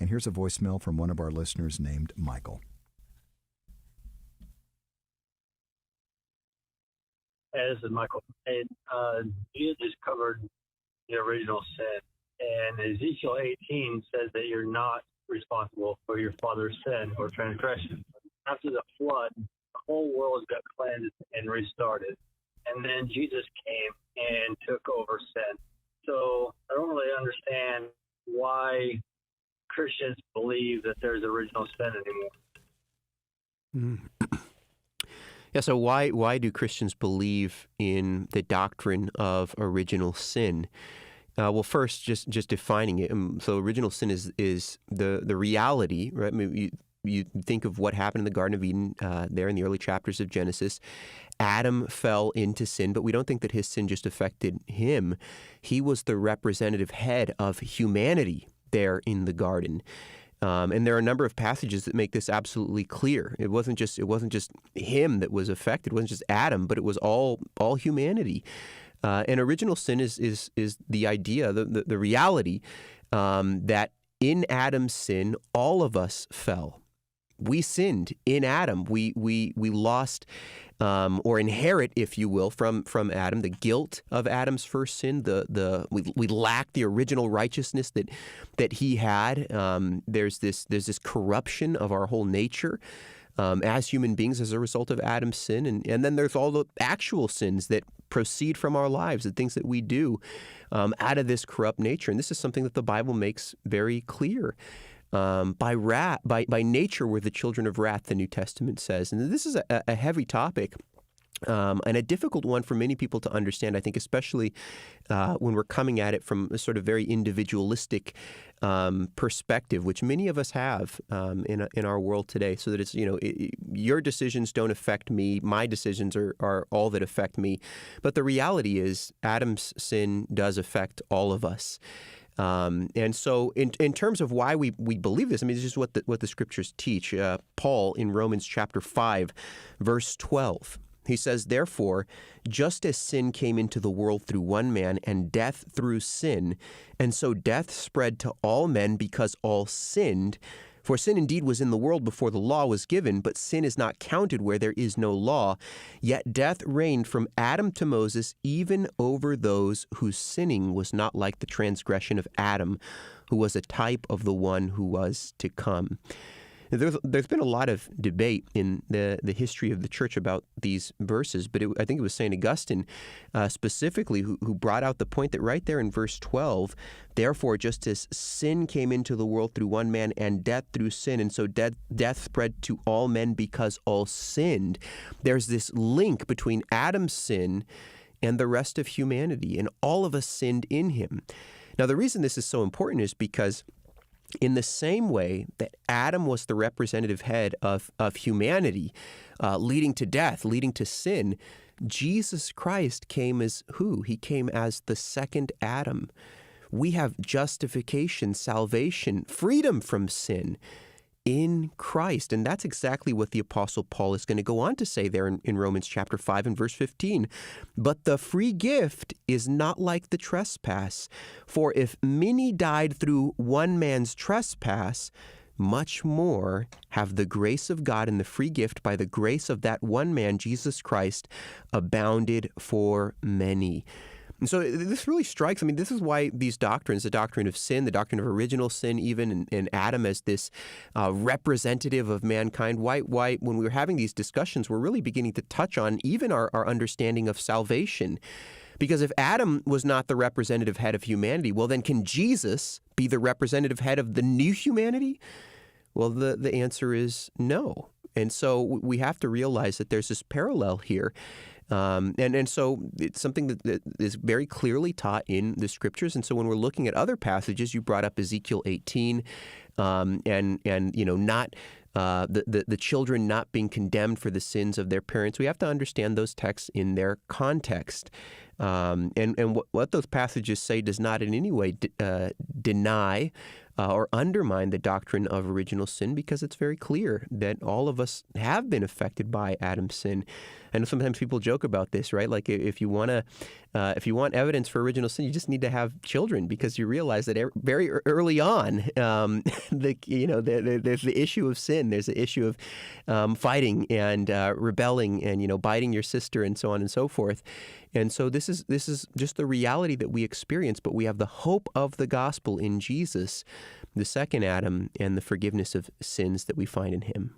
And here's a voicemail from one of our listeners named Michael. Hey, this is Michael. Hey, you just covered the original sin, and Ezekiel 18 says that you're not responsible for your father's sin or transgression. After the flood, the whole world got cleansed and restarted, and then Jesus came and took over sin. So I don't really understand why Christians believe that there's original sin anymore. Yeah, so why do Christians believe in the doctrine of original sin? Well, first, just defining it. So original sin is the reality, right? I mean, you think of what happened in the Garden of Eden there in the early chapters of Genesis. Adam fell into sin, but we don't think that his sin just affected him. He was the representative head of humanity there in the garden. And there are a number of passages that make this absolutely clear. It wasn't just him that was affected. It wasn't just Adam, but it was all humanity. And original sin is the idea, the reality that in Adam's sin, all of us fell. We sinned in Adam. We lost or inherit, if you will, from Adam, the guilt of Adam's first sin. We lack the original righteousness that he had. There's this corruption of our whole nature as human beings as a result of Adam's sin, and then there's all the actual sins that proceed from our lives, the things that we do out of this corrupt nature. And this is something that the Bible makes very clear. By nature, we're the children of wrath, the New Testament says. And this is a heavy topic and a difficult one for many people to understand, I think, especially when we're coming at it from a sort of very individualistic perspective, which many of us have in our world today. So that it's, your decisions don't affect me, my decisions are all that affect me. But the reality is Adam's sin does affect all of us. And so in terms of why we believe this, I mean, this is what the scriptures teach. Paul in Romans chapter 5, verse 12, he says, "Therefore, just as sin came into the world through one man and death through sin, and so death spread to all men because all sinned. For sin indeed was in the world before the law was given, but sin is not counted where there is no law. Yet death reigned from Adam to Moses, even over those whose sinning was not like the transgression of Adam, who was a type of the one who was to come." There's been a lot of debate in the history of the church about these verses, but I think it was St. Augustine specifically who brought out the point that right there in verse 12, "Therefore, just as sin came into the world through one man and death through sin, and so death spread to all men because all sinned," there's this link between Adam's sin and the rest of humanity, and all of us sinned in him. Now, the reason this is so important is because in the same way that Adam was the representative head of humanity, leading to death, leading to sin, Jesus Christ came as who? He came as the second Adam. We have justification, salvation, freedom from sin in Christ. And that's exactly what the Apostle Paul is going to go on to say there in Romans chapter 5 and verse 15. "But the free gift is not like the trespass. For if many died through one man's trespass, much more have the grace of God and the free gift by the grace of that one man, Jesus Christ, abounded for many." And so this really strikes, I mean, this is why these doctrines, the doctrine of sin, the doctrine of original sin even, and Adam as this representative of mankind, why when we were having these discussions, we're really beginning to touch on even our understanding of salvation. Because if Adam was not the representative head of humanity, well, then can Jesus be the representative head of the new humanity? Well, the answer is no. And so we have to realize that there's this parallel here. And so it's something that is very clearly taught in the scriptures. And so when we're looking at other passages, you brought up Ezekiel 18, and not the children not being condemned for the sins of their parents. We have to understand those texts in their context. And what those passages say does not in any way deny or undermine the doctrine of original sin, because it's very clear that all of us have been affected by Adam's sin. And sometimes people joke about this, right? Like if you want to if you want evidence for original sin, you just need to have children, because you realize that very early on, there's the issue of sin. There's the issue of fighting and rebelling and biting your sister and so on and so forth. And so this is just the reality that we experience, but we have the hope of the gospel in Jesus, the second Adam, and the forgiveness of sins that we find in him.